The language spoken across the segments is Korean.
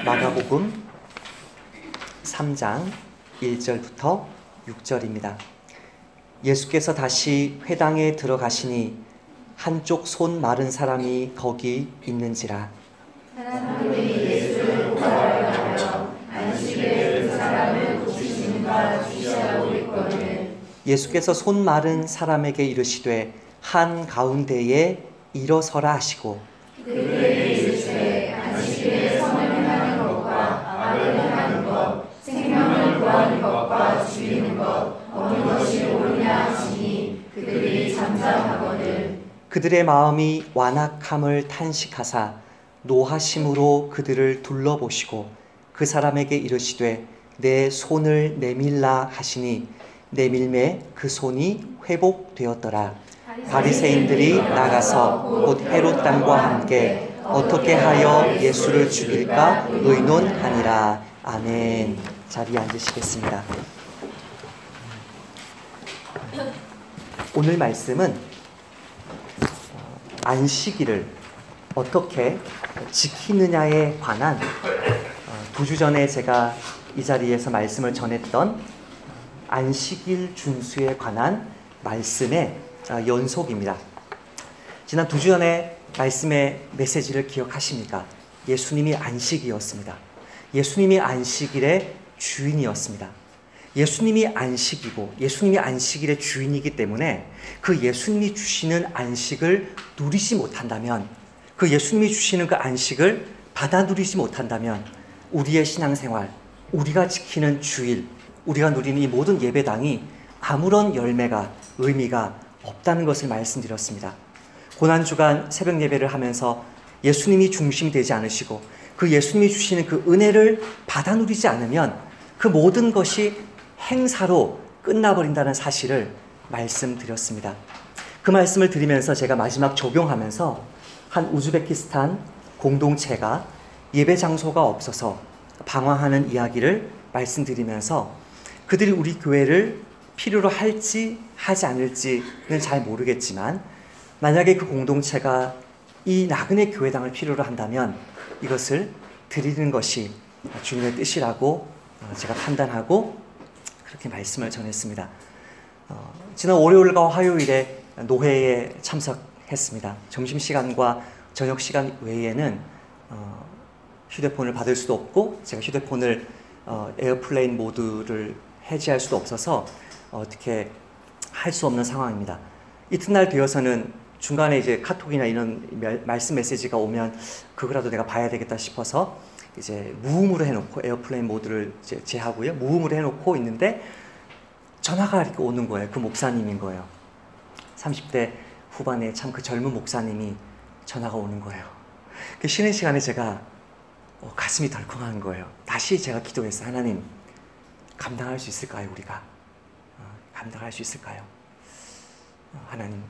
마가복음 3장 1절부터 6절입니다. 예수께서 다시 회당에 들어가시니 한쪽 손 마른 사람이 거기 있는지라. 사람들이 예수를 고발하여 안식일에 그 사람을 고치시는가 주시하고 있거늘 예수께서 손 마른 사람에게 이르시되 한가운데에 일어서라 하시고 그들에게 이르시되 안식일에 선을 행하는 것과 악을 행하는 것 생명을 구하는 것과 죽이는 것 어느 것이 옳으냐 하시니 그들이 잠잠하거늘 그들의 마음이 완악함을 탄식하사 노하심으로 그들을 둘러보시고 그 사람에게 이르시되 내 손을 내밀라 하시니 내밀매 그 손이 회복되었더라. 바리새인들이 나가서 곧 헤롯 당과 함께 어떻게 하여 예수를 죽일까 의논하니라. 아멘. 자리에 앉으시겠습니다. 오늘 말씀은 안식일을 어떻게 지키느냐에 관한 2주 전에 제가 이 자리에서 말씀을 전했던 안식일 준수에 관한 말씀의 연속입니다. 지난 2주 전에 말씀의 메시지를 기억하십니까? 예수님이 안식이었습니다. 예수님이 안식일의 주인이었습니다. 예수님이 안식이고 예수님이 안식일의 주인이기 때문에 그 예수님이 주시는 안식을 누리지 못한다면, 그 예수님이 주시는 그 안식을 받아 누리지 못한다면 우리의 신앙생활, 우리가 지키는 주일, 우리가 누리는 이 모든 예배당이 아무런 열매가, 의미가 없다는 것을 말씀드렸습니다. 고난주간 새벽 예배를 하면서 예수님이 중심이 되지 않으시고 그 예수님이 주시는 그 은혜를 받아 누리지 않으면 그 모든 것이 행사로 끝나버린다는 사실을 말씀드렸습니다. 그 말씀을 드리면서 제가 마지막 적용하면서 한 우즈베키스탄 공동체가 예배 장소가 없어서 방황하는 이야기를 말씀드리면서 그들이 우리 교회를 필요로 할지 하지 않을지는 잘 모르겠지만 만약에 그 공동체가 이 나그네 교회당을 필요로 한다면 이것을 드리는 것이 주님의 뜻이라고 제가 판단하고 그렇게 말씀을 전했습니다. 지난 월요일과 화요일에 노회에 참석했습니다. 점심시간과 저녁시간 외에는 휴대폰을 받을 수도 없고 제가 휴대폰을 에어플레인 모드를 해제할 수도 없어서 어떻게 할 수 없는 상황입니다. 이튿날 되어서는 중간에 이제 카톡이나 이런 말씀 메시지가 오면 그거라도 내가 봐야 되겠다 싶어서 이제 무음으로 해놓고 에어플레인 모드를 이제 제하고요. 무음으로 해놓고 있는데 전화가 이렇게 오는 거예요. 그 목사님인 거예요. 30대 후반에 참 그 젊은 목사님이 전화가 오는 거예요. 그 쉬는 시간에 제가 가슴이 덜컹한 거예요. 다시 제가 기도했어요. 하나님, 감당할 수 있을까요, 우리가? 감당할 수 있을까요? 하나님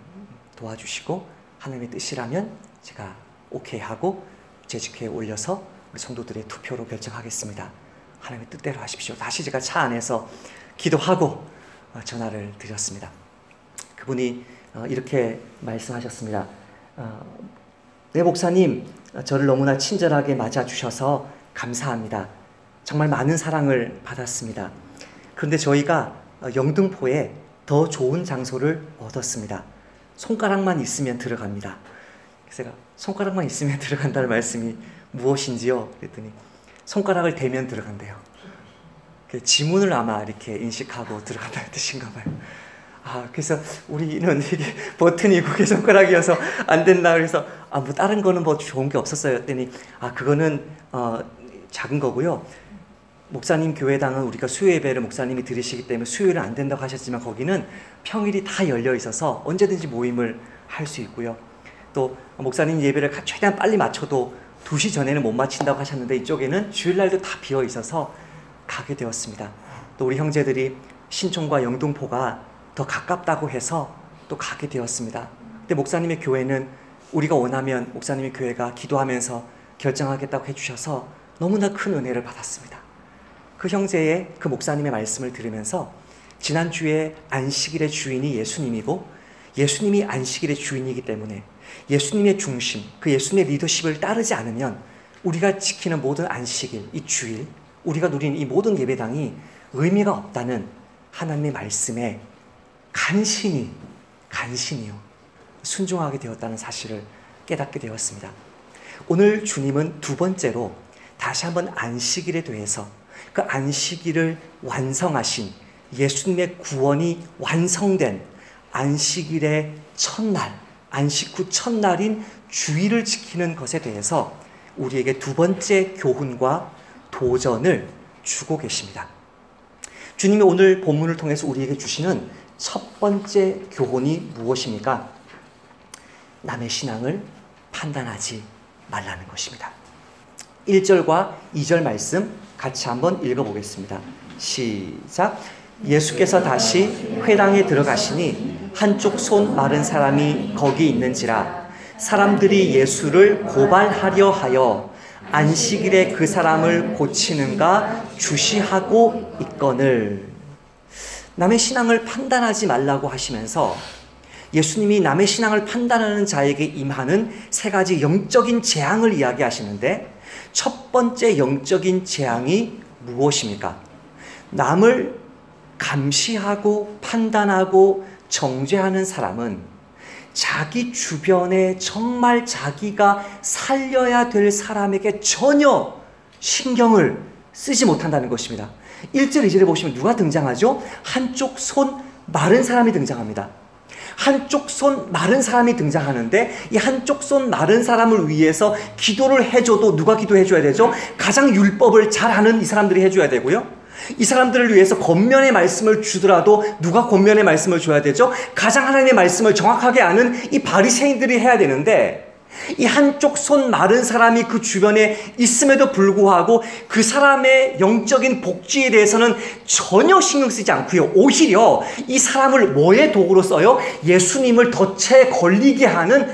도와주시고 하나님의 뜻이라면 제가 오케이 하고 재직회에 올려서 우리 성도들의 투표로 결정하겠습니다. 하나님의 뜻대로 하십시오. 다시 제가 차 안에서 기도하고 전화를 드렸습니다. 그분이 이렇게 말씀하셨습니다. 네, 목사님, 저를 너무나 친절하게 맞아주셔서 감사합니다. 정말 많은 사랑을 받았습니다. 그런데 저희가 영등포에 더 좋은 장소를 얻었습니다. 손가락만 있으면 들어갑니다. 그래서 제가 손가락만 있으면 들어간다는 말씀이 무엇인지요? 그랬더니 손가락을 대면 들어간대요. 지문을 아마 이렇게 인식하고 들어간다는 뜻인가 봐요. 그래서 우리는 이게 버튼이 그게 손가락이어서 안 된다. 그래서 뭐 다른 거는 뭐 좋은 게 없었어요. 했더니 그거는 작은 거고요. 목사님 교회당은 우리가 수요 예배를 목사님이 드리시기 때문에 수요일은 안 된다고 하셨지만 거기는 평일이 다 열려 있어서 언제든지 모임을 할 수 있고요. 또 목사님 예배를 최대한 빨리 마쳐도 2시 전에는 못 마친다고 하셨는데 이쪽에는 주일날도 다 비어 있어서 가게 되었습니다. 또 우리 형제들이 신촌과 영등포가 더 가깝다고 해서 또 가게 되었습니다. 근데 목사님의 교회는 우리가 원하면 목사님의 교회가 기도하면서 결정하겠다고 해주셔서 너무나 큰 은혜를 받았습니다. 그 형제의 그 목사님의 말씀을 들으면서 지난주에 안식일의 주인이 예수님이고 예수님이 안식일의 주인이기 때문에 예수님의 중심, 그 예수님의 리더십을 따르지 않으면 우리가 지키는 모든 안식일, 이 주일, 우리가 누리는 이 모든 예배당이 의미가 없다는 하나님의 말씀에 간신히요 순종하게 되었다는 사실을 깨닫게 되었습니다. 오늘 주님은 두 번째로 다시 한번 안식일에 대해서 그 안식일을 완성하신 예수님의 구원이 완성된 안식일의 첫날, 안식 후 첫날인 주일을 지키는 것에 대해서 우리에게 두 번째 교훈과 도전을 주고 계십니다. 주님이 오늘 본문을 통해서 우리에게 주시는 첫 번째 교훈이 무엇입니까? 남의 신앙을 판단하지 말라는 것입니다. 1절과 2절 말씀 같이 한번 읽어보겠습니다. 시작. 예수께서 다시 회당에 들어가시니 한쪽 손 마른 사람이 거기 있는지라 사람들이 예수를 고발하려 하여 안식일에 그 사람을 고치는가 주시하고 있거늘. 남의 신앙을 판단하지 말라고 하시면서 예수님이 남의 신앙을 판단하는 자에게 임하는 세 가지 영적인 재앙을 이야기하시는데, 첫 번째 영적인 재앙이 무엇입니까? 남을 감시하고 판단하고 정죄하는 사람은 자기 주변에 정말 자기가 살려야 될 사람에게 전혀 신경을 쓰지 못한다는 것입니다. 1절, 2절에 보시면 누가 등장하죠? 한쪽 손 마른 사람이 등장합니다. 한쪽 손 마른 사람이 등장하는데, 이 한쪽 손 마른 사람을 위해서 기도를 해줘도 누가 기도해줘야 되죠? 가장 율법을 잘 아는 이 사람들이 해줘야 되고요. 이 사람들을 위해서 권면의 말씀을 주더라도 누가 권면의 말씀을 줘야 되죠? 가장 하나님의 말씀을 정확하게 아는 이 바리새인들이 해야 되는데, 이 한쪽 손 마른 사람이 그 주변에 있음에도 불구하고 그 사람의 영적인 복지에 대해서는 전혀 신경 쓰지 않고요. 오히려 이 사람을 뭐의 도구로 써요? 예수님을 덫에 걸리게 하는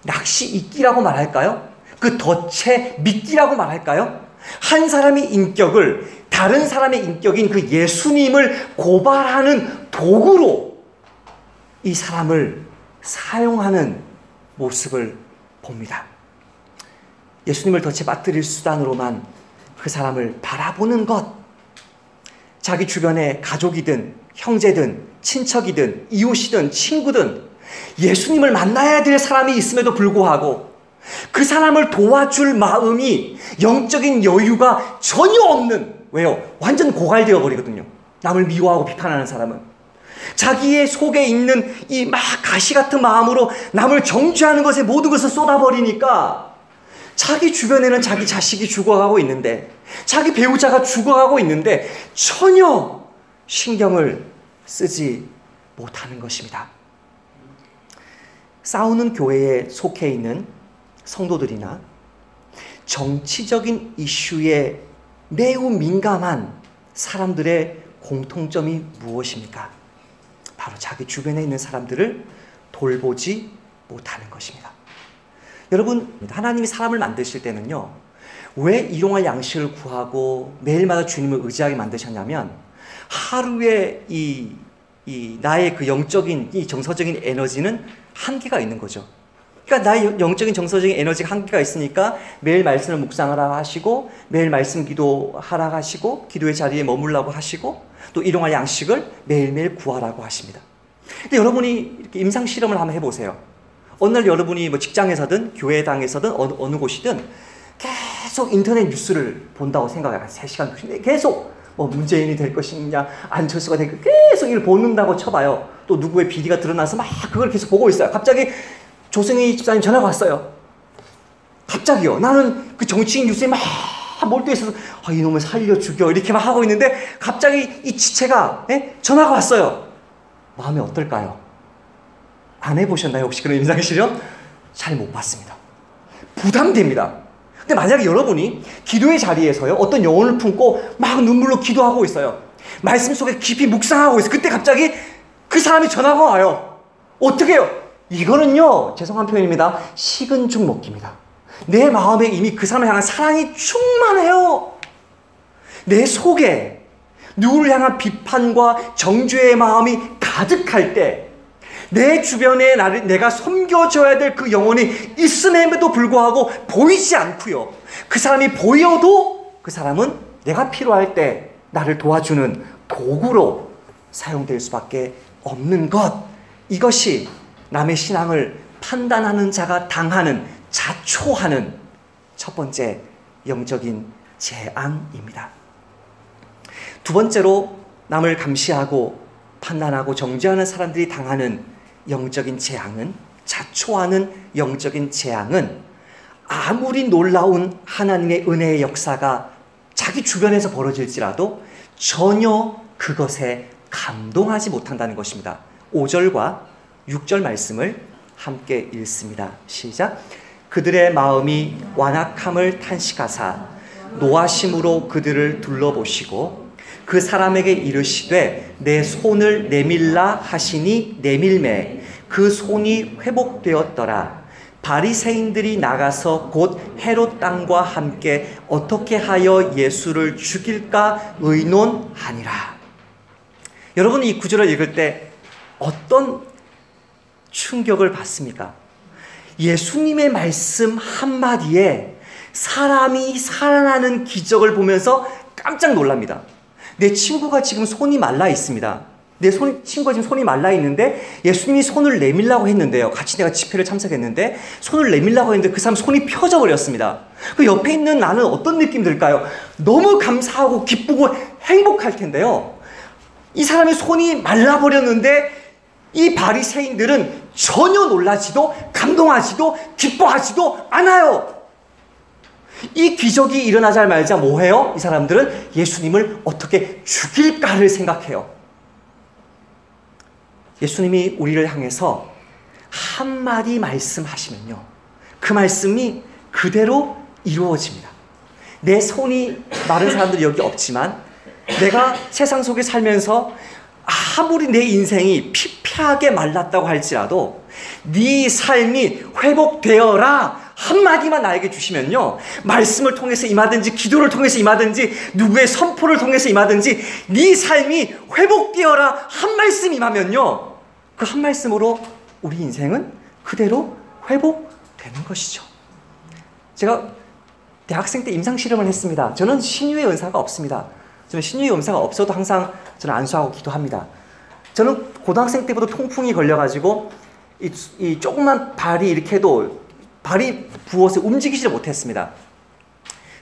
낚시 이끼라고 말할까요? 그 덫에 미끼라고 말할까요? 한 사람의 인격을 다른 사람의 인격인 그 예수님을 고발하는 도구로 이 사람을 사용하는 모습을 봅니다. 예수님을 덫에 빠뜨릴 수단으로만 그 사람을 바라보는 것, 자기 주변의 가족이든 형제든 친척이든 이웃이든 친구든 예수님을 만나야 될 사람이 있음에도 불구하고 그 사람을 도와줄 마음이, 영적인 여유가 전혀 없는, 왜요? 완전 고갈되어 버리거든요. 남을 미워하고 비판하는 사람은 자기의 속에 있는 이 막 가시 같은 마음으로 남을 정죄하는 것에 모든 것을 쏟아버리니까 자기 주변에는 자기 자식이 죽어가고 있는데, 자기 배우자가 죽어가고 있는데 전혀 신경을 쓰지 못하는 것입니다. 싸우는 교회에 속해 있는 성도들이나 정치적인 이슈에 매우 민감한 사람들의 공통점이 무엇입니까? 바로 자기 주변에 있는 사람들을 돌보지 못하는 것입니다. 여러분, 하나님이 사람을 만드실 때는요, 왜 일용할 양식을 구하고 매일마다 주님을 의지하게 만드셨냐면, 하루에 나의 그 영적인, 이 정서적인 에너지는 한계가 있는 거죠. 그러니까 나의 영적인 정서적인 에너지가 한계가 있으니까 매일 말씀을 묵상하라 하시고, 매일 말씀 기도하라 하시고, 기도의 자리에 머물라고 하시고, 또 일용할 양식을 매일매일 구하라고 하십니다. 근데 여러분이 이렇게 임상 실험을 한번 해보세요. 어느 날 여러분이 뭐 직장에서든 교회당에서든 어느 곳이든 계속 인터넷 뉴스를 본다고 생각해요. 3시간 계속 뭐 문재인이 될 것이냐, 안철수가 될 것이냐, 계속 이걸 보는다고 쳐봐요. 또 누구의 비리가 드러나서 막 그걸 계속 보고 있어요. 갑자기 조승희 집사님 전화가 왔어요. 갑자기요. 나는 그 정치인 뉴스에 막 몰두해 있어서 이놈을 살려 죽여 이렇게 막 하고 있는데 갑자기 이 지체가 전화가 왔어요. 마음이 어떨까요? 안 해보셨나요? 혹시 그런 임상 실험? 잘 못 봤습니다. 부담됩니다. 근데 만약에 여러분이 기도의 자리에서요, 어떤 영혼을 품고 막 눈물로 기도하고 있어요. 말씀 속에 깊이 묵상하고 있어요. 그때 갑자기 그 사람이 전화가 와요. 어떻게 해요? 이거는요, 죄송한 표현입니다, 식은 죽 먹기입니다. 내 마음에 이미 그 사람을 향한 사랑이 충만해요. 내 속에 누구를 향한 비판과 정죄의 마음이 가득할 때, 내 주변에 내가 섬겨줘야 될 그 영혼이 있음에도 불구하고 보이지 않고요, 그 사람이 보여도 그 사람은 내가 필요할 때 나를 도와주는 도구로 사용될 수밖에 없는 것. 이것이 남의 신앙을 판단하는 자가 당하는, 자초하는 첫 번째 영적인 재앙입니다. 두 번째로 남을 감시하고 판단하고 정죄하는 사람들이 당하는 영적인 재앙은, 자초하는 영적인 재앙은 아무리 놀라운 하나님의 은혜의 역사가 자기 주변에서 벌어질지라도 전혀 그것에 감동하지 못한다는 것입니다. 5절과 6절 말씀을 함께 읽습니다. 시작. 그들의 마음이 완악함을 탄식하사 노하심으로 그들을 둘러보시고 그 사람에게 이르시되 내 손을 내밀라 하시니 내밀매 그 손이 회복되었더라. 바리새인들이 나가서 곧 헤롯 땅과 함께 어떻게 하여 예수를 죽일까 의논하니라. 여러분, 이 구절을 읽을 때 어떤 충격을 받습니까? 예수님의 말씀 한마디에 사람이 살아나는 기적을 보면서 깜짝 놀랍니다. 내 친구가 지금 손이 말라 있습니다. 친구가 지금 손이 말라 있는데 예수님이 손을 내밀라고 했는데요. 같이 내가 집회를 참석했는데 손을 내밀라고 했는데 그 사람 손이 펴져 버렸습니다. 그 옆에 있는 나는 어떤 느낌 들까요? 너무 감사하고 기쁘고 행복할 텐데요. 이 사람의 손이 말라버렸는데 이 바리새인들은 전혀 놀라지도 감동하지도 기뻐하지도 않아요. 이 기적이 일어나자 말자 뭐해요? 이 사람들은 예수님을 어떻게 죽일까를 생각해요. 예수님이 우리를 향해서 한마디 말씀하시면요, 그 말씀이 그대로 이루어집니다. 내 손이 마른 사람들이 여기 없지만 내가 세상 속에 살면서 아무리 내 인생이 피폐하게 말랐다고 할지라도 네 삶이 회복되어라 한마디만 나에게 주시면요, 말씀을 통해서 임하든지 기도를 통해서 임하든지 누구의 선포를 통해서 임하든지 네 삶이 회복되어라 한 말씀 임하면요, 그 한 말씀으로 우리 인생은 그대로 회복되는 것이죠. 제가 대학생 때 임상실험을 했습니다. 저는 신유의 은사가 없습니다. 저는 신유의 은사가 없어도 항상 저는 안수하고 기도합니다. 저는 고등학생 때부터 통풍이 걸려가지고 이 조그만 발이 이렇게 해도 발이 부어서 움직이지를 못했습니다.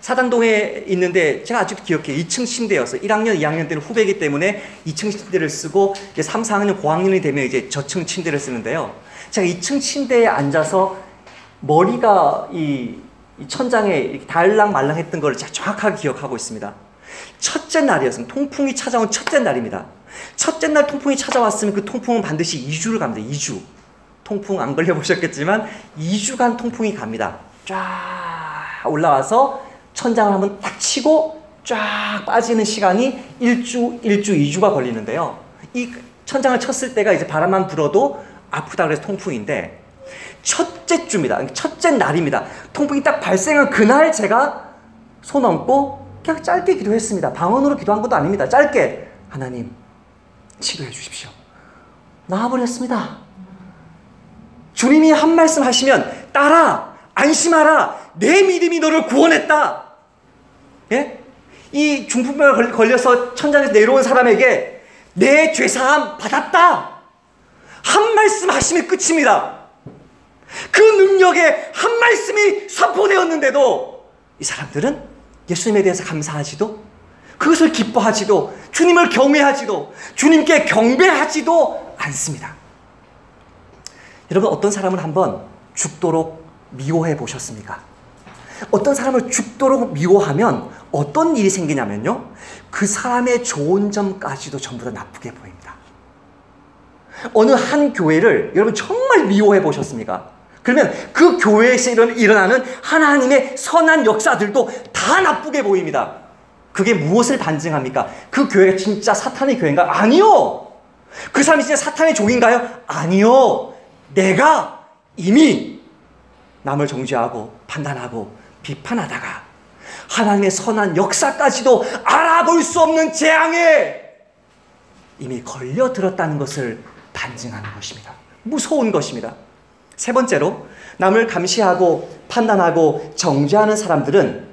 사당동에 있는데 제가 아직도 기억해요. 2층 침대여서 1학년, 2학년 때는 후배이기 때문에 2층 침대를 쓰고 이제 3, 4학년 고학년이 되면 이제 저층 침대를 쓰는데요. 제가 2층 침대에 앉아서 머리가 이 천장에 이렇게 달랑말랑했던 걸 제가 정확하게 기억하고 있습니다. 첫째 날이었습니다. 통풍이 찾아온 첫째 날입니다. 첫째 날 통풍이 찾아왔으면 그 통풍은 반드시 2주를 갑니다. 2주. 통풍 안 걸려보셨겠지만 2주간 통풍이 갑니다. 쫙 올라와서 천장을 한번 딱 치고 쫙 빠지는 시간이 1주, 2주가 걸리는데요. 이 천장을 쳤을 때가 이제 바람만 불어도 아프다 그래서 통풍인데 첫째 주입니다. 첫째 날입니다. 통풍이 딱 발생한 그날 제가 손 얹고 그냥 짧게 기도했습니다. 방언으로 기도한 것도 아닙니다. 짧게 하나님 치료해 주십시오. 나와버렸습니다. 주님이 한 말씀 하시면 따라 안심하라 내 믿음이 너를 구원했다. 예? 이 중풍병에 걸려서 천장에서 내려온 사람에게 내 죄사함 받았다. 한 말씀 하시면 끝입니다. 그 능력에 한 말씀이 선포되었는데도 이 사람들은 예수님에 대해서 감사하지도 그것을 기뻐하지도 주님을 경외하지도 주님께 경배하지도 않습니다. 여러분, 어떤 사람을 한번 죽도록 미워해 보셨습니까? 어떤 사람을 죽도록 미워하면 어떤 일이 생기냐면요, 그 사람의 좋은 점까지도 전부 다 나쁘게 보입니다. 어느 한 교회를 여러분 정말 미워해 보셨습니까? 그러면 그 교회에서 일어나는 하나님의 선한 역사들도 다 나쁘게 보입니다. 그게 무엇을 반증합니까? 그 교회가 진짜 사탄의 교회인가? 아니요. 그 사람이 진짜 사탄의 종인가요? 아니요. 내가 이미 남을 정죄하고 판단하고 비판하다가 하나님의 선한 역사까지도 알아볼 수 없는 재앙에 이미 걸려들었다는 것을 반증하는 것입니다. 무서운 것입니다. 세 번째로, 남을 감시하고 판단하고 정죄하는 사람들은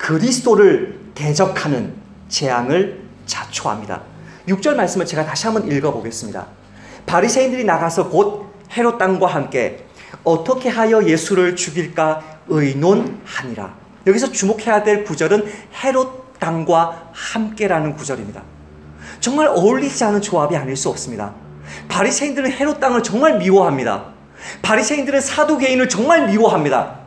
그리스도를 대적하는 재앙을 자초합니다. 6절 말씀을 제가 다시 한번 읽어보겠습니다. 바리새인들이 나가서 곧 헤롯 땅과 함께 어떻게 하여 예수를 죽일까 의논하니라. 여기서 주목해야 될 구절은 헤롯 땅과 함께라는 구절입니다. 정말 어울리지 않은 조합이 아닐 수 없습니다. 바리새인들은 헤롯 땅을 정말 미워합니다. 바리새인들은 사두개인을 정말 미워합니다.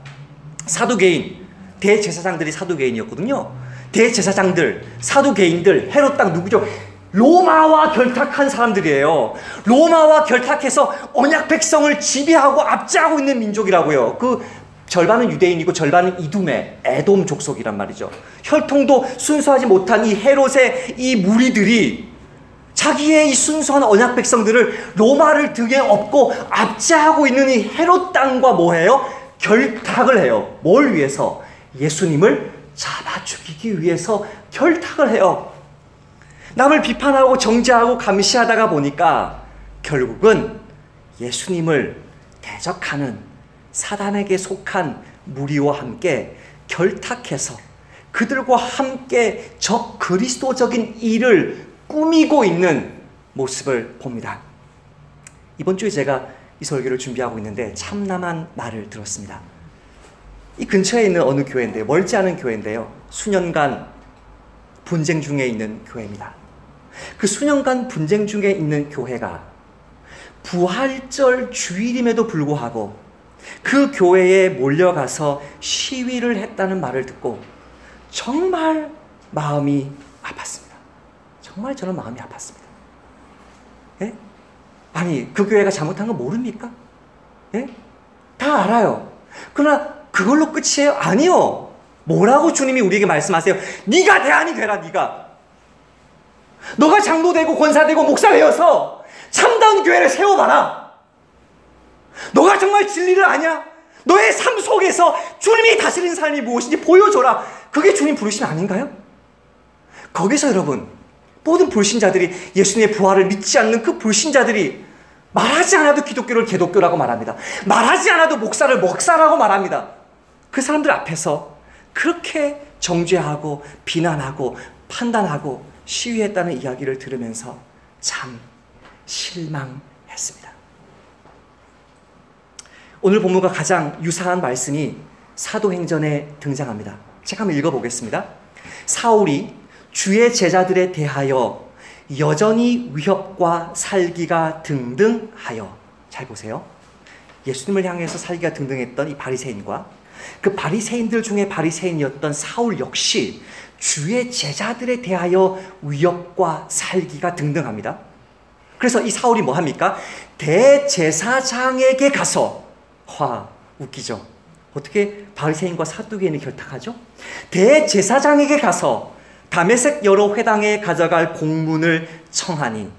사두개인, 대제사장들이 사두개인이었거든요. 대제사장들, 사두개인들, 헤롯 땅 누구죠? 로마와 결탁한 사람들이에요. 로마와 결탁해서 언약 백성을 지배하고 압제하고 있는 민족이라고요. 그 절반은 유대인이고 절반은 이두메, 에돔 족속이란 말이죠. 혈통도 순수하지 못한 이 헤롯의 이 무리들이 자기의 이 순수한 언약 백성들을 로마를 등에 업고 압제하고 있는 이 헤롯 땅과 뭐해요? 결탁을 해요. 뭘 위해서? 예수님을 잡아 죽이기 위해서 결탁을 해요. 남을 비판하고 정죄하고 감시하다가 보니까 결국은 예수님을 대적하는 사단에게 속한 무리와 함께 결탁해서 그들과 함께 적 그리스도적인 일을 꾸미고 있는 모습을 봅니다. 이번 주에 제가 이 설교를 준비하고 있는데 참남한 말을 들었습니다. 이 근처에 있는 어느 교회인데요. 멀지 않은 교회인데요. 수년간 분쟁 중에 있는 교회입니다. 그 수년간 분쟁 중에 있는 교회가 부활절 주일임에도 불구하고 그 교회에 몰려가서 시위를 했다는 말을 듣고 정말 마음이 아팠습니다. 정말 저는 마음이 아팠습니다. 예? 아니, 그 교회가 잘못한 거 모릅니까? 예? 다 알아요. 그러나 그걸로 끝이에요? 아니요. 뭐라고 주님이 우리에게 말씀하세요? 네가 대안이 되라, 네가. 너가 장로되고 권사되고 목사 되어서 참다운 교회를 세워봐라. 너가 정말 진리를 아냐? 너의 삶 속에서 주님이 다스리는 삶이 무엇인지 보여줘라. 그게 주님 부르심 아닌가요? 거기서 여러분, 모든 불신자들이 예수님의 부활을 믿지 않는 그 불신자들이 말하지 않아도 기독교를 개독교라고 말합니다. 말하지 않아도 목사를 먹사라고 말합니다. 그 사람들 앞에서 그렇게 정죄하고 비난하고 판단하고 시위했다는 이야기를 들으면서 참 실망했습니다. 오늘 본문과 가장 유사한 말씀이 사도행전에 등장합니다. 제가 한번 읽어보겠습니다. 사울이 주의 제자들에 대하여 여전히 위협과 살기가 등등하여, 잘 보세요. 예수님을 향해서 살기가 등등했던 이 바리새인과 그 바리새인들 중에 바리새인이었던 사울 역시 주의 제자들에 대하여 위협과 살기가 등등합니다. 그래서 이 사울이 뭐 합니까? 대제사장에게 가서, 웃기죠? 어떻게 바리새인과 사두개인이 결탁하죠? 대제사장에게 가서 다메섹 여러 회당에 가져갈 공문을 청하니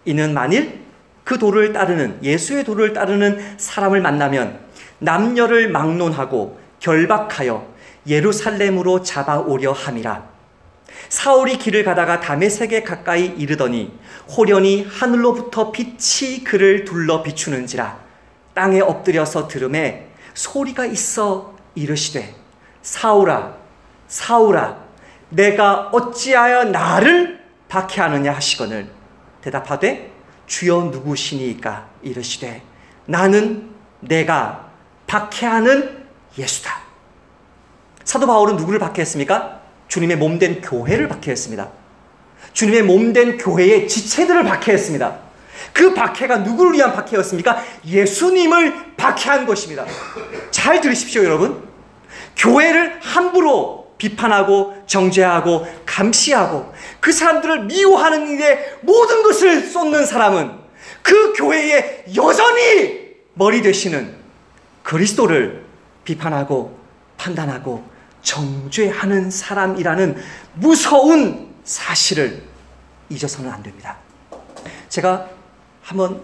이는 만일 그 도를 따르는, 예수의 도를 따르는 사람을 만나면 남녀를 막론하고 결박하여 예루살렘으로 잡아오려 함이라. 사울이 길을 가다가 다메섹에 가까이 이르더니 호련히 하늘로부터 빛이 그를 둘러 비추는지라. 땅에 엎드려서 들음에 소리가 있어 이르시되 사울아 사울아 내가 어찌하여 나를 박해하느냐 하시거늘 대답하되 주여 누구시니까 이르시되 나는 내가 박해하는 예수다. 사도 바울은 누구를 박해했습니까? 주님의 몸된 교회를 박해했습니다. 주님의 몸된 교회의 지체들을 박해했습니다. 그 박해가 누구를 위한 박해였습니까? 예수님을 박해한 것입니다. 잘 들으십시오, 여러분. 교회를 함부로 비판하고 정죄하고 감시하고 그 사람들을 미워하는 일에 모든 것을 쏟는 사람은 그 교회에 여전히 머리 되시는 그리스도를 비판하고 판단하고 정죄하는 사람이라는 무서운 사실을 잊어서는 안 됩니다. 제가 한번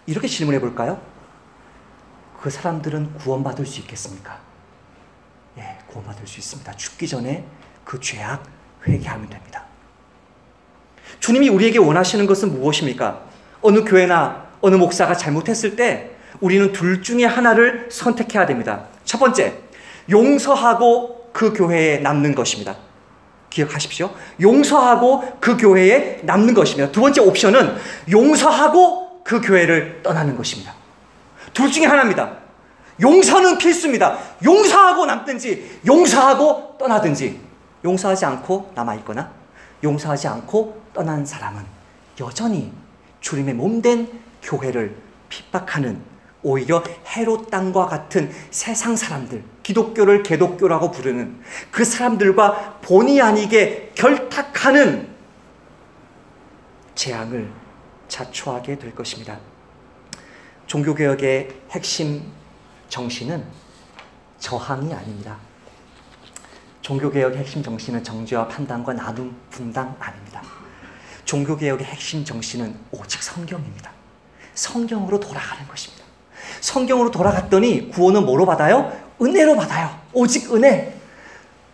이렇게 질문해 볼까요? 그 사람들은 구원받을 수 있겠습니까? 예, 구원받을 수 있습니다. 죽기 전에 그 죄악 회개하면 됩니다. 주님이 우리에게 원하시는 것은 무엇입니까? 어느 교회나 어느 목사가 잘못했을 때 우리는 둘 중에 하나를 선택해야 됩니다. 첫 번째, 용서하고 그 교회에 남는 것입니다. 기억하십시오. 용서하고 그 교회에 남는 것입니다. 두 번째 옵션은 용서하고 그 교회를 떠나는 것입니다. 둘 중에 하나입니다. 용서는 필수입니다. 용서하고 남든지 용서하고 떠나든지. 용서하지 않고 남아있거나 용서하지 않고 떠난 사람은 여전히 주님의 몸된 교회를 핍박하는, 오히려 헤롯 땅과 같은 세상 사람들, 기독교를 개독교라고 부르는 그 사람들과 본의 아니게 결탁하는 재앙을 자초하게 될 것입니다. 종교개혁의 핵심 정신은 저항이 아닙니다. 종교개혁의 핵심 정신은 정죄와 판단과 나눔, 분당 아닙니다. 종교개혁의 핵심 정신은 오직 성경입니다. 성경으로 돌아가는 것입니다. 성경으로 돌아갔더니 구원은 뭐로 받아요? 은혜로 받아요. 오직 은혜.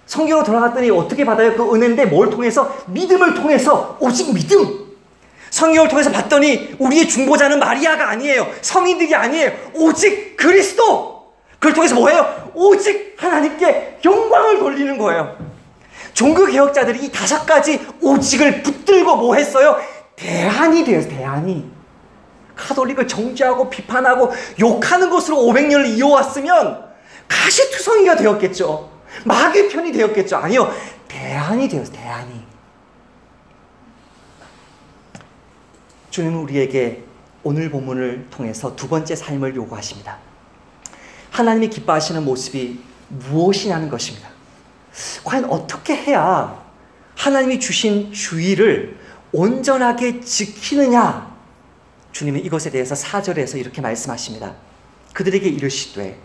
성경으로 돌아갔더니 어떻게 받아요? 그 은혜인데 뭘 통해서? 믿음을 통해서. 오직 믿음. 성경을 통해서 봤더니 우리의 중보자는 마리아가 아니에요. 성인들이 아니에요. 오직 그리스도. 그걸 통해서 뭐예요? 오직 하나님께 영광을 돌리는 거예요. 종교개혁자들이 이 5가지 오직을 붙들고 뭐 했어요? 대안이 되었어요. 대안이. 카톨릭을 정죄하고 비판하고 욕하는 것으로 500년을 이어왔으면 가시투성이가 되었겠죠. 마귀 편이 되었겠죠. 아니요. 대안이 되었어요. 대안이. 주님은 우리에게 오늘 본문을 통해서 두 번째 삶을 요구하십니다. 하나님이 기뻐하시는 모습이 무엇이냐는 것입니다. 과연 어떻게 해야 하나님이 주신 주의를 온전하게 지키느냐? 주님은 이것에 대해서 4절에서 이렇게 말씀하십니다. 그들에게 이르시되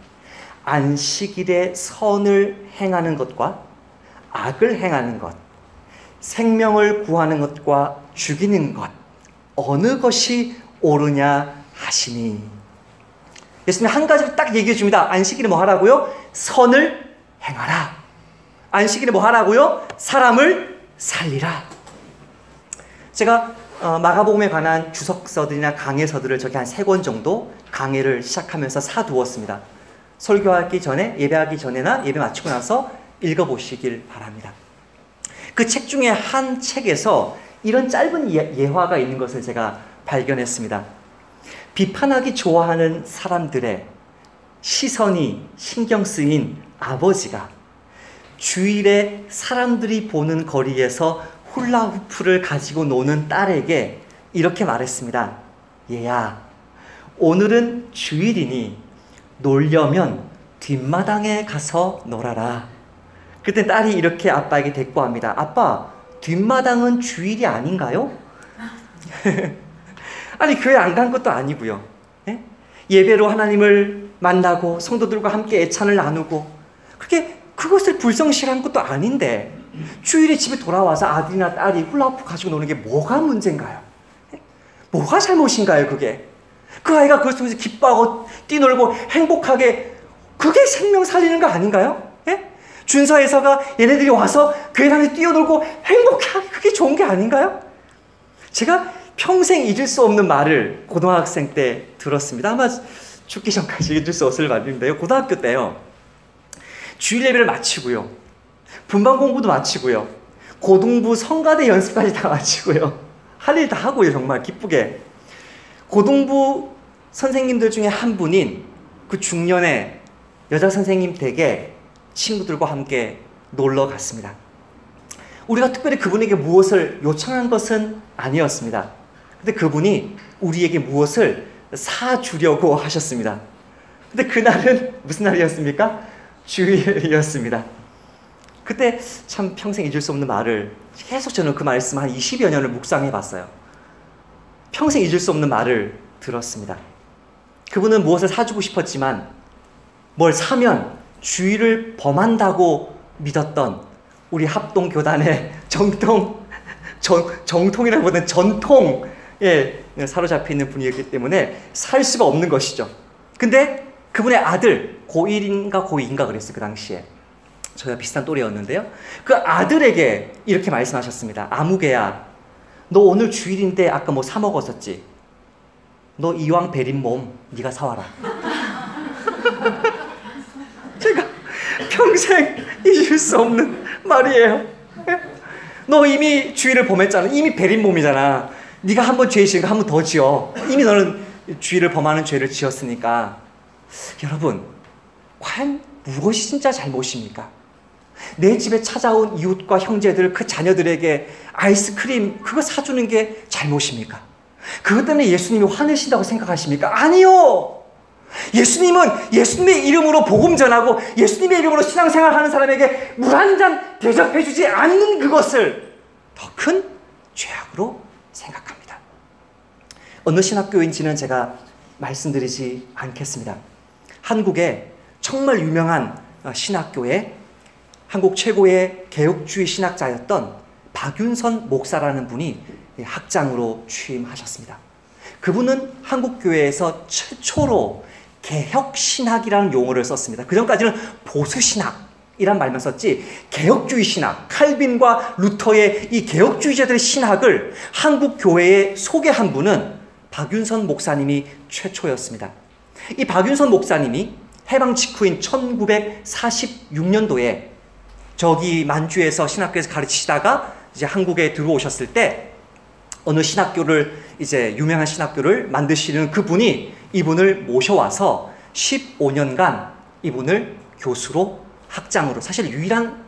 안식일에 선을 행하는 것과 악을 행하는 것, 생명을 구하는 것과 죽이는 것, 어느 것이 옳으냐 하시니. 예수님이 한 가지를 딱 얘기해 줍니다. 안식일에 뭐 하라고요? 선을 행하라. 안식일에 뭐 하라고요? 사람을 살리라. 제가 마가복음에 관한 주석서들이나 강해서들을 저기 한 3권 정도 강해를 시작하면서 사두었습니다. 설교하기 전에, 예배하기 전에나 예배 마치고 나서 읽어보시길 바랍니다. 그 책 중에 한 책에서 이런 짧은 예화가 있는 것을 제가 발견했습니다. 비판하기 좋아하는 사람들의 시선이 신경 쓰인 아버지가 주일에 사람들이 보는 거리에서 훌라후프를 가지고 노는 딸에게 이렇게 말했습니다. 얘야, 오늘은 주일이니 놀려면 뒷마당에 가서 놀아라. 그때 딸이 이렇게 아빠에게 대꾸합니다. 아빠, 뒷마당은 주일이 아닌가요? 아니, 교회 안 간 것도 아니고요. 예? 예배로 하나님을 만나고 성도들과 함께 애찬을 나누고 그것을 불성실한 것도 아닌데 주일에 집에 돌아와서 아들이나 딸이 훌라후프 가지고 노는 게 뭐가 문제인가요? 예? 뭐가 잘못인가요, 그게? 그 아이가 그것 통해서 기뻐하고 뛰놀고 행복하게, 그게 생명 살리는 거 아닌가요? 예? 준서에서가 얘네들이 와서 교회 다니면서 뛰어놀고 행복하게, 그게 좋은 게 아닌가요? 제가 평생 잊을 수 없는 말을 고등학생 때 들었습니다. 아마 죽기 전까지 잊을 수 없을 말인데요. 고등학교 때요. 주일 예배를 마치고요. 분반 공부도 마치고요. 고등부 성가대 연습까지 다 마치고요. 할 일 다 하고요. 정말 기쁘게. 고등부 선생님들 중에 한 분인 그 중년의 여자 선생님 댁에 친구들과 함께 놀러 갔습니다. 우리가 특별히 그분에게 무엇을 요청한 것은 아니었습니다. 근데 그분이 우리에게 무엇을 사주려고 하셨습니다. 근데 그날은 무슨 날이었습니까? 주일이었습니다. 그때 참 평생 잊을 수 없는 말을, 계속 저는 그 말씀 한 20여 년을 묵상해 봤어요. 평생 잊을 수 없는 말을 들었습니다. 그분은 무엇을 사주고 싶었지만 뭘 사면 주일을 범한다고 믿었던 우리 합동교단의 정통이라기보다는 전통에 사로잡혀 있는 분이었기 때문에 살 수가 없는 것이죠. 근데 그분의 아들, 고1인가 고2인가 그랬어요. 그 당시에. 저희가 비슷한 또래였는데요. 그 아들에게 이렇게 말씀하셨습니다. 아무개야, 너 오늘 주일인데 아까 뭐 사 먹었었지? 너 이왕 베린 몸 네가 사와라. 제가 평생 잊을 수 없는 말이에요. 너 이미 주의를 범했잖아. 이미 베린 몸이잖아. 네가 한번 죄 지은 거 한 번 더 지어. 이미 너는 주의를 범하는 죄를 지었으니까. 여러분, 과연 무엇이 진짜 잘못입니까? 내 집에 찾아온 이웃과 형제들, 그 자녀들에게 아이스크림 그거 사주는 게 잘못입니까? 그것 때문에 예수님이 화내신다고 생각하십니까? 아니요! 예수님은 예수님의 이름으로 복음 전하고 예수님의 이름으로 신앙생활하는 사람에게 물 한 잔 대접해주지 않는 그것을 더 큰 죄악으로 생각합니다. 어느 신학교인지는 제가 말씀드리지 않겠습니다. 한국에 정말 유명한 신학교에 한국 최고의 개혁주의 신학자였던 박윤선 목사라는 분이 학장으로 취임하셨습니다. 그분은 한국교회에서 최초로 개혁신학이라는 용어를 썼습니다. 그전까지는 보수신학이란 말만 썼지 개혁주의 신학, 칼빈과 루터의 이 개혁주의자들의 신학을 한국교회에 소개한 분은 박윤선 목사님이 최초였습니다. 이 박윤선 목사님이 해방 직후인 1946년도에 저기 만주에서 신학교에서 가르치시다가 이제 한국에 들어오셨을 때 어느 신학교를 이제 유명한 신학교를 만드시는 그분이 이분을 모셔와서 15년간 이분을 교수로 학장으로 사실 유일한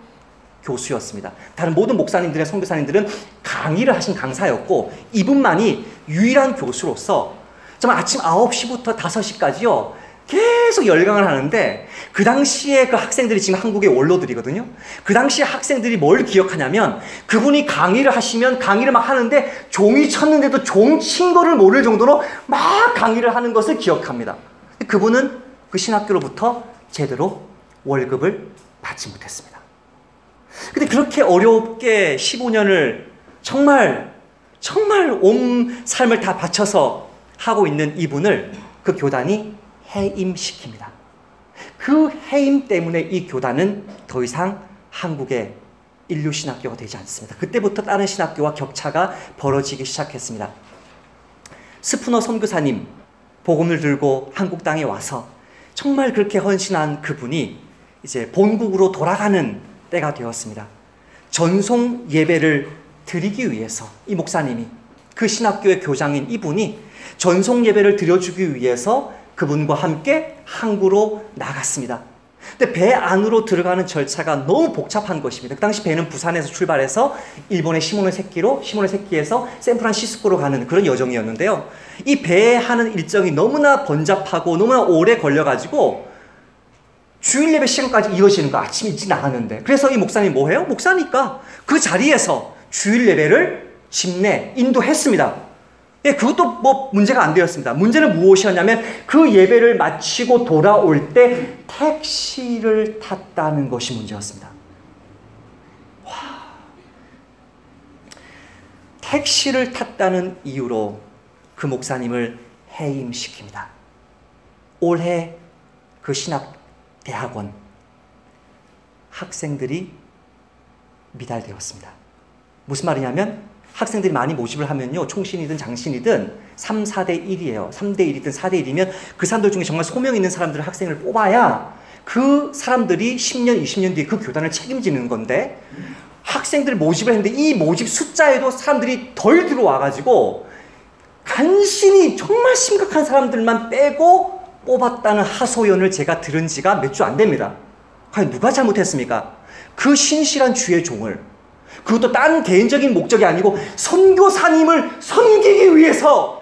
교수였습니다. 다른 모든 목사님들의 선교사님들은 강의를 하신 강사였고 이분만이 유일한 교수로서 정말 아침 9시부터 5시까지요. 계속 열강을 하는데 그 당시에 그 학생들이 지금 한국의 원로들이거든요. 그 당시에 학생들이 뭘 기억하냐면 그분이 강의를 하시면 강의를 막 하는데 종이 쳤는데도 종 친 거를 모를 정도로 막 강의를 하는 것을 기억합니다. 그분은 그 신학교로부터 제대로 월급을 받지 못했습니다. 근데 그렇게 어렵게 15년을 정말 온 삶을 다 바쳐서 하고 있는 이분을 그 교단이 해임시킵니다. 그 해임 때문에 이 교단은 더 이상 한국의 인류 신학교가 되지 않습니다. 그때부터 다른 신학교와 격차가 벌어지기 시작했습니다. 스푸너 선교사님 복음을 들고 한국 땅에 와서 정말 그렇게 헌신한 그분이 이제 본국으로 돌아가는 때가 되었습니다. 전송 예배를 드리기 위해서 이 목사님이 그 신학교의 교장인 이분이 전송 예배를 드려주기 위해서 그분과 함께 항구로 나갔습니다. 근데 배 안으로 들어가는 절차가 너무 복잡한 것입니다. 그 당시 배는 부산에서 출발해서 일본의 시모노세키에서 샌프란시스코로 가는 그런 여정이었는데요. 이 배에 하는 일정이 너무나 번잡하고 너무나 오래 걸려가지고 주일 예배 시간까지 이어지는 거 아침 일찍 나갔는데 그래서 이 목사님이 뭐해요? 목사니까 그 자리에서 주일 예배를 인도했습니다. 예, 그것도 뭐 문제가 안 되었습니다. 문제는 무엇이었냐면 그 예배를 마치고 돌아올 때 택시를 탔다는 것이 문제였습니다. 와. 택시를 탔다는 이유로 그 목사님을 해임시킵니다. 올해 그 신학대학원 학생들이 미달되었습니다. 무슨 말이냐면 학생들이 많이 모집을 하면요. 총신이든 장신이든 3, 4대 1이에요. 3대 1이든 4대 1이면 그 사람들 중에 정말 소명 있는 사람들을 학생을 뽑아야 그 사람들이 10년, 20년 뒤에 그 교단을 책임지는 건데 학생들을 모집을 했는데 이 모집 숫자에도 사람들이 덜 들어와가지고 간신히 정말 심각한 사람들만 빼고 뽑았다는 하소연을 제가 들은 지가 몇 주 안 됩니다. 과연 누가 잘못했습니까? 그 신실한 주의 종을 그것도 딴 개인적인 목적이 아니고 선교사님을 섬기기 위해서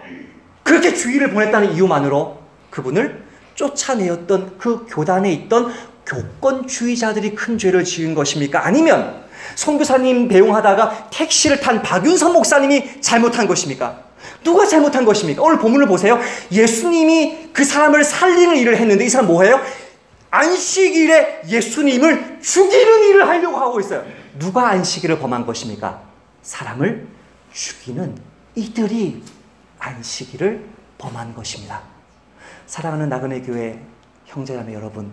그렇게 주의를 보냈다는 이유만으로 그분을 쫓아내었던 그 교단에 있던 교권주의자들이 큰 죄를 지은 것입니까? 아니면 선교사님 배웅하다가 택시를 탄 박윤선 목사님이 잘못한 것입니까? 누가 잘못한 것입니까? 오늘 본문을 보세요. 예수님이 그 사람을 살리는 일을 했는데 이 사람 뭐예요? 안식일에 예수님을 죽이는 일을 하려고 하고 있어요. 누가 안식일을 범한 것입니까? 사람을 죽이는 이들이 안식일을 범한 것입니다. 사랑하는 나그네 교회 형제자매 여러분,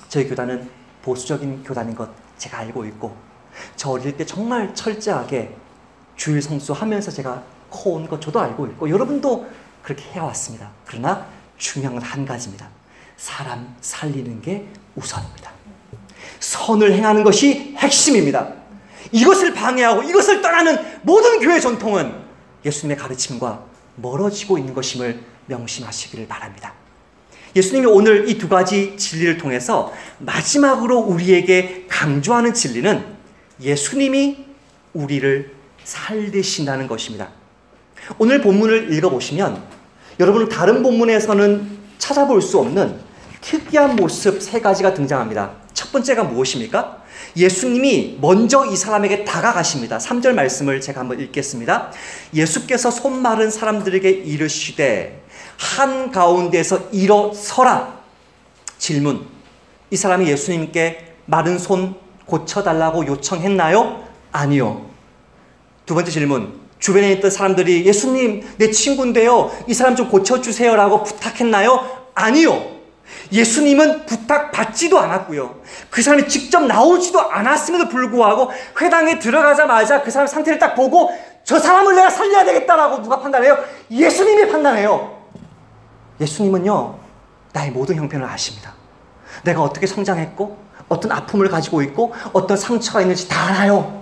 저희 교단은 보수적인 교단인 것 제가 알고 있고 저 어릴 때 정말 철저하게 주일 성수하면서 제가 커온 것 저도 알고 있고 여러분도 그렇게 해왔습니다. 그러나 중요한 건 한 가지입니다. 사람 살리는 게 우선입니다. 선을 행하는 것이 핵심입니다. 이것을 방해하고 이것을 떠나는 모든 교회 전통은 예수님의 가르침과 멀어지고 있는 것임을 명심하시기를 바랍니다. 예수님이 오늘 이 두 가지 진리를 통해서 마지막으로 우리에게 강조하는 진리는 예수님이 우리를 살리신다는 것입니다. 오늘 본문을 읽어보시면 여러분은 다른 본문에서는 찾아볼 수 없는 특이한 모습 세 가지가 등장합니다. 첫 번째가 무엇입니까? 예수님이 먼저 이 사람에게 다가가십니다. 3절 말씀을 제가 한번 읽겠습니다. 예수께서 손 마른 사람들에게 이르시되 한가운데서 일어서라. 질문. 이 사람이 예수님께 마른 손 고쳐달라고 요청했나요? 아니요. 두 번째 질문. 주변에 있던 사람들이 예수님 내 친구인데요, 이 사람 좀 고쳐주세요 라고 부탁했나요? 아니요. 예수님은 부탁받지도 않았고요, 그 사람이 직접 나오지도 않았음에도 불구하고 회당에 들어가자마자 그 사람 상태를 딱 보고 저 사람을 내가 살려야 되겠다라고 누가 판단해요? 예수님이 판단해요. 예수님은요, 나의 모든 형편을 아십니다. 내가 어떻게 성장했고 어떤 아픔을 가지고 있고 어떤 상처가 있는지 다 알아요.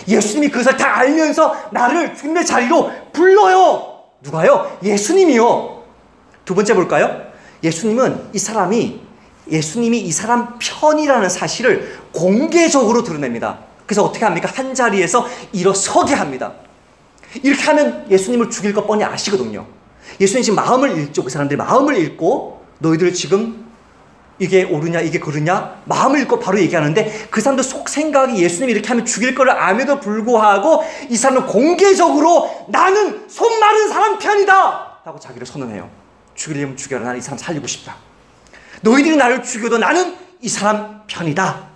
예수님이 그것을 다 알면서 나를 주님의 자리로 불러요. 누가요? 예수님이요. 두 번째 볼까요? 예수님은 예수님이 이 사람 편이라는 사실을 공개적으로 드러냅니다. 그래서 어떻게 합니까? 한 자리에서 일어서게 합니다. 이렇게 하면 예수님을 죽일 것 뻔히 아시거든요. 예수님 지금 마음을 읽죠. 그 사람들이 마음을 읽고 너희들 지금 이게 옳으냐 이게 그르냐 마음을 읽고 바로 얘기하는데, 그 사람들 속 생각이 예수님이 이렇게 하면 죽일 거를 암에도 불구하고 이 사람은 공개적으로 나는 손 마른 사람 편이다 라고 자기를 선언해요. 죽이려면 죽여라. 나는 이 사람 살리고 싶다. 너희들이 나를 죽여도 나는 이 사람 편이다.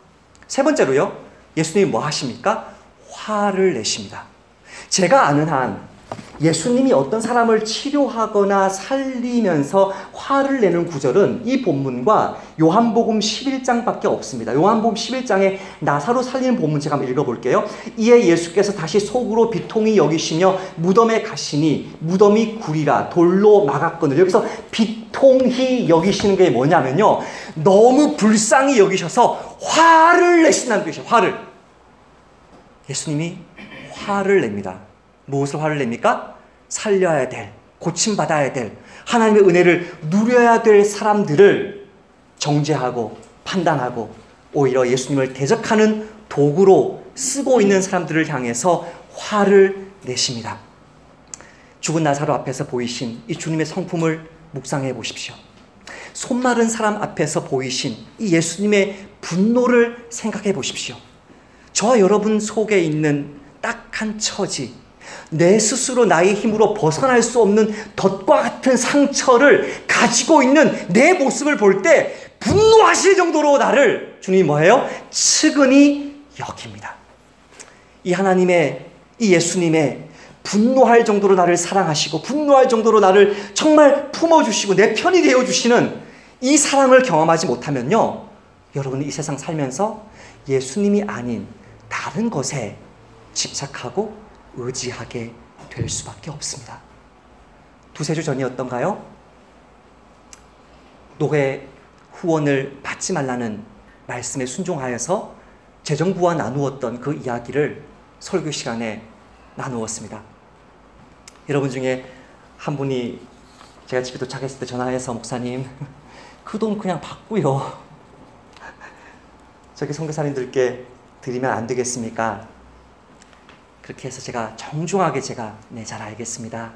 세 번째로요, 예수님이 뭐 하십니까? 화를 내십니다. 제가 아는 한 예수님이 어떤 사람을 치료하거나 살리면서 화를 내는 구절은 이 본문과 요한복음 11장밖에 없습니다. 요한복음 11장에 나사로 살리는 본문 제가 한번 읽어볼게요. 이에 예수께서 다시 속으로 비통히 여기시며 무덤에 가시니 무덤이 구리라 돌로 막았거늘. 여기서 비통히 여기시는 게 뭐냐면요, 너무 불쌍히 여기셔서 화를 내신다는 뜻이에요. 화를. 예수님이 화를 냅니다. 무엇을 화를 냅니까? 살려야 될, 고침받아야 될, 하나님의 은혜를 누려야 될 사람들을 정죄하고 판단하고 오히려 예수님을 대적하는 도구로 쓰고 있는 사람들을 향해서 화를 내십니다. 죽은 나사로 앞에서 보이신 이 주님의 성품을 묵상해 보십시오. 손 마른 사람 앞에서 보이신 이 예수님의 분노를 생각해 보십시오. 저와 여러분 속에 있는 딱한 처지, 내 스스로 나의 힘으로 벗어날 수 없는 덫과 같은 상처를 가지고 있는 내 모습을 볼 때 분노하실 정도로 나를 주님이 뭐예요? 측은히 여깁니다. 이 하나님의, 이 예수님의 분노할 정도로 나를 사랑하시고 분노할 정도로 나를 정말 품어주시고 내 편이 되어주시는 이 사랑을 경험하지 못하면요, 여러분은 이 세상 살면서 예수님이 아닌 다른 것에 집착하고 의지하게 될 수밖에 없습니다. 두세 주 전이었던가요? 노회 후원을 받지 말라는 말씀에 순종하여서 재정부와 나누었던 그 이야기를 설교 시간에 나누었습니다. 여러분 중에 한 분이 제가 집에 도착했을 때 전화해서 목사님, 그 돈 그냥 받고요, 저기 선교사님들께 드리면 안 되겠습니까? 그렇게 해서 제가 정중하게 네, 잘 알겠습니다.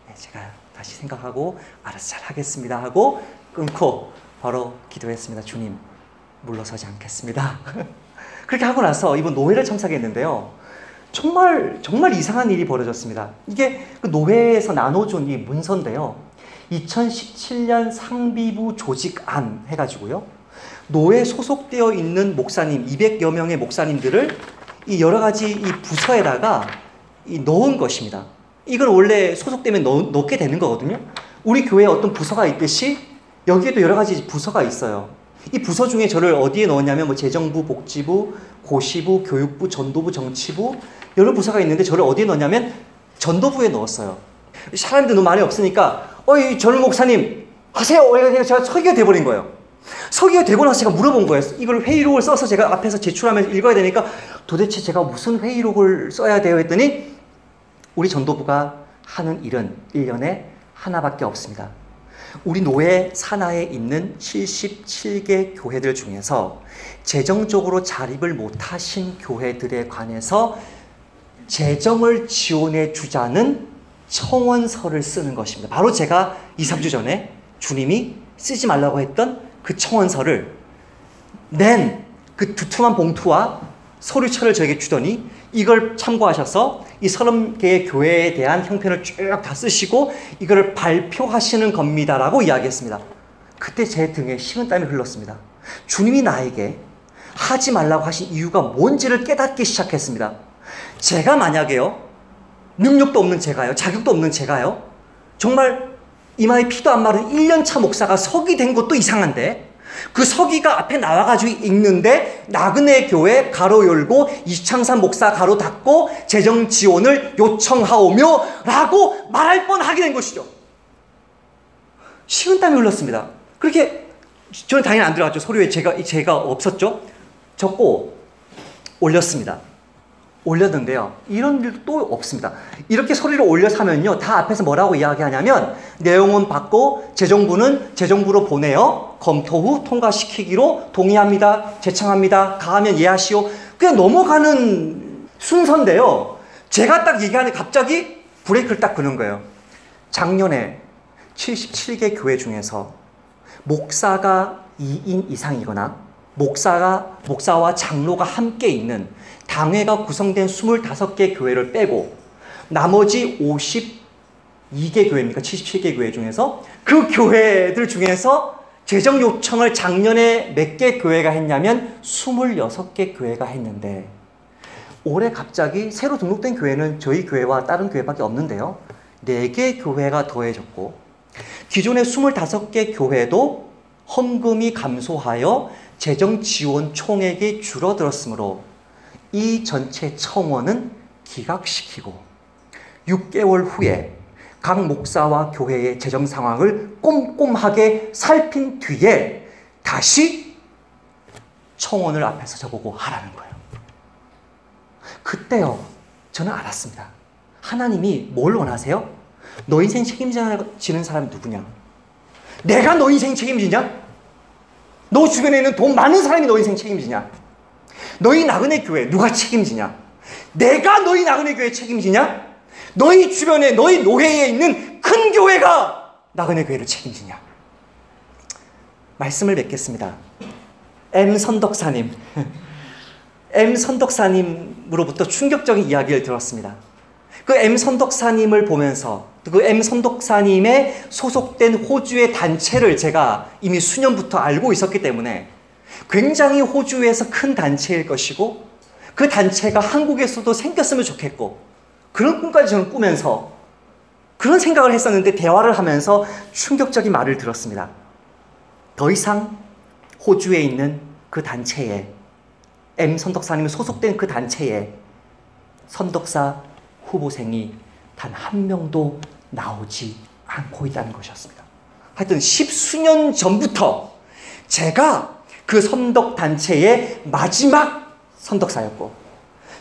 네, 제가 다시 생각하고 알아서 잘 하겠습니다 하고 끊고 바로 기도했습니다. 주님, 물러서지 않겠습니다. 그렇게 하고 나서 이번 노회를 참석했는데요, 정말 이상한 일이 벌어졌습니다. 이게 그 노회에서 나눠준 이 문서인데요, 2017년 상비부 조직안 해가지고요, 노회에 소속되어 있는 목사님 200여 명의 목사님들을 이 여러 가지 이 부서에다가 넣은 것입니다. 이건 원래 소속되면 넣게 되는 거거든요. 우리 교회에 어떤 부서가 있듯이 여기에도 여러 가지 부서가 있어요. 이 부서 중에 저를 어디에 넣었냐면 뭐 재정부, 복지부, 고시부, 교육부, 전도부, 정치부 여러 부서가 있는데 저를 어디에 넣었냐면 전도부에 넣었어요. 사람들 너무 많이 없으니까 이 젊은 목사님 하세요. 제가 설교가 돼버린 거예요. 서기가 되고 나서 제가 물어본 거예요. 이걸 회의록을 써서 제가 앞에서 제출하면서 읽어야 되니까 도대체 제가 무슨 회의록을 써야 돼요? 했더니 우리 전도부가 하는 일은 1년에 하나밖에 없습니다. 우리 노예 산하에 있는 77개 교회들 중에서 재정적으로 자립을 못하신 교회들에 관해서 재정을 지원해 주자는 청원서를 쓰는 것입니다. 바로 제가 2, 3주 전에 주님이 쓰지 말라고 했던 그 청원서를 낸 그 두툼한 봉투와 서류철을 저에게 주더니 이걸 참고하셔서 이 30개의 교회에 대한 형편을 쭉 다 쓰시고 이걸 발표하시는 겁니다라고 이야기했습니다. 그때 제 등에 식은땀이 흘렀습니다. 주님이 나에게 하지 말라고 하신 이유가 뭔지를 깨닫기 시작했습니다. 제가 만약에요, 능력도 없는 제가요, 자격도 없는 제가요, 정말 이마에 피도 안 마른 1년차 목사가 서기 된 것도 이상한데 그 서기가 앞에 나와가지고 읽는데 나그네 교회 가로 열고 이창산 목사 가로 닫고 재정 지원을 요청하오며 라고 말할 뻔하게 된 것이죠. 식은땀이 흘렀습니다. 그렇게 저는 당연히 안 들어갔죠. 서류에 제가 없었죠. 적고 올렸습니다. 올렸는데요, 이런 일도 또 없습니다. 이렇게 서류를 올려서 하면요, 다 앞에서 뭐라고 이야기하냐면 내용은 받고 재정부는 재정부로 보내어 검토 후 통과시키기로 동의합니다, 제청합니다, 가하면 예하시오, 그냥 넘어가는 순서인데요, 제가 딱 얘기하는데 갑자기 브레이크를 딱 거는 거예요. 작년에 77개 교회 중에서 목사가 2인 이상이거나 목사와 장로가 함께 있는 당회가 구성된 25개 교회를 빼고 나머지 52개 교회입니까? 77개 교회 중에서 그 교회들 중에서 재정 요청을 작년에 몇 개 교회가 했냐면 26개 교회가 했는데 올해 갑자기 새로 등록된 교회는 저희 교회와 다른 교회밖에 없는데요, 4개 교회가 더해졌고 기존의 25개 교회도 헌금이 감소하여 재정 지원 총액이 줄어들었으므로 이 전체 청원은 기각시키고 6개월 후에 각 목사와 교회의 재정 상황을 꼼꼼하게 살핀 뒤에 다시 청원을 앞에서 저보고 하라는 거예요. 그때요, 저는 알았습니다. 하나님이 뭘 원하세요? 너 인생 책임지는 사람이 누구냐? 내가 너 인생 책임지냐? 너 주변에 있는 돈 많은 사람이 너 인생 책임지냐? 너희 나그네 교회 누가 책임지냐? 내가 너희 나그네 교회 책임지냐? 너희 주변에 너희 노회에 있는 큰 교회가 나그네 교회를 책임지냐? 말씀을 맺겠습니다. M 선덕사님 선덕사님으로부터 충격적인 이야기를 들었습니다. 그 M 선덕사님을 보면서 그 M 선덕사님의 소속된 호주의 단체를 제가 이미 수년부터 알고 있었기 때문에 굉장히 호주에서 큰 단체일 것이고 그 단체가 한국에서도 생겼으면 좋겠고 그런 꿈까지 저는 꾸면서 그런 생각을 했었는데 대화를 하면서 충격적인 말을 들었습니다. 더 이상 호주에 있는 그 단체에 M 선덕사님이 소속된 그 단체에 선덕사 후보생이 단 한 명도 나오지 않고 있다는 것이었습니다. 하여튼 10수년 전부터 제가 그 선덕단체의 마지막 선덕사였고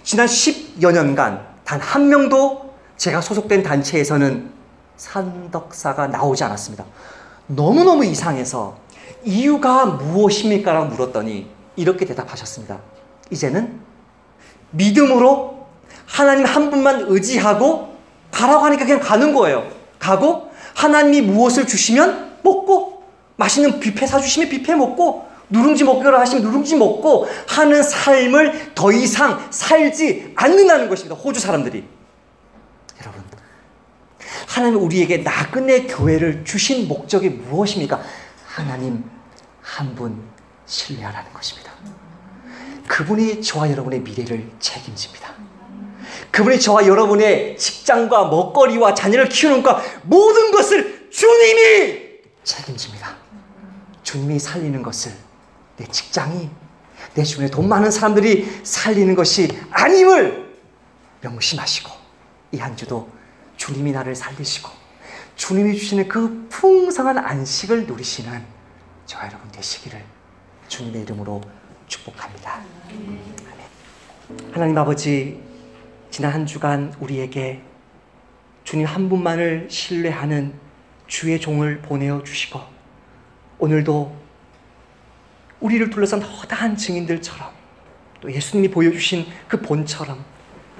지난 10여 년간 단 한 명도 제가 소속된 단체에서는 선덕사가 나오지 않았습니다. 너무너무 이상해서 이유가 무엇입니까? 라고 물었더니 이렇게 대답하셨습니다. 이제는 믿음으로 하나님 한 분만 의지하고 가라고 하니까 그냥 가는 거예요. 가고 하나님이 무엇을 주시면 먹고 맛있는 뷔페 사주시면 뷔페 먹고 누룽지 먹기로 하시면 누룽지 먹고 하는 삶을 더 이상 살지 않는다는 것입니다. 호주 사람들이. 여러분, 하나님이 우리에게 나그네 교회를 주신 목적이 무엇입니까? 하나님 한 분 신뢰하라는 것입니다. 그분이 저와 여러분의 미래를 책임집니다. 그분이 저와 여러분의 직장과 먹거리와 자녀를 키우는 것 모든 것을 주님이 책임집니다. 주님이 살리는 것을 내 직장이 내 주변에 돈 많은 사람들이 살리는 것이 아님을 명심하시고 이 한 주도 주님이 나를 살리시고 주님이 주시는 그 풍성한 안식을 누리시는 저와 여러분 되시기를 주님의 이름으로 축복합니다. 아멘. 하나님 아버지, 지난 한 주간 우리에게 주님 한 분만을 신뢰하는 주의 종을 보내어 주시고, 오늘도 우리를 둘러싼 허다한 증인들처럼 또 예수님이 보여주신 그 본처럼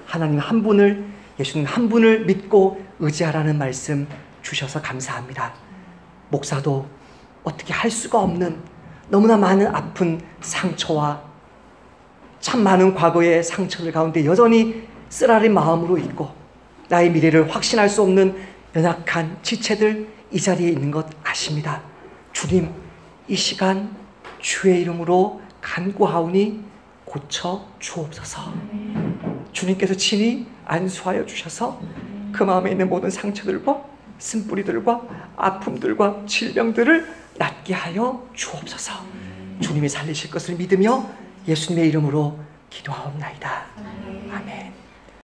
하나님 한 분을, 예수님 한 분을 믿고 의지하라는 말씀 주셔서 감사합니다. 목사도 어떻게 할 수가 없는 너무나 많은 아픈 상처와 참 많은 과거의 상처들 가운데 여전히 쓰라린 마음으로 있고 나의 미래를 확신할 수 없는 연약한 지체들 이 자리에 있는 것 아십니다. 주님, 이 시간 주의 이름으로 간구하오니 고쳐 주옵소서. 주님께서 친히 안수하여 주셔서 그 마음에 있는 모든 상처들과 쓴뿌리들과 아픔들과 질병들을 낫게 하여 주옵소서. 주님이 살리실 것을 믿으며 예수님의 이름으로 기도하옵나이다. 아멘.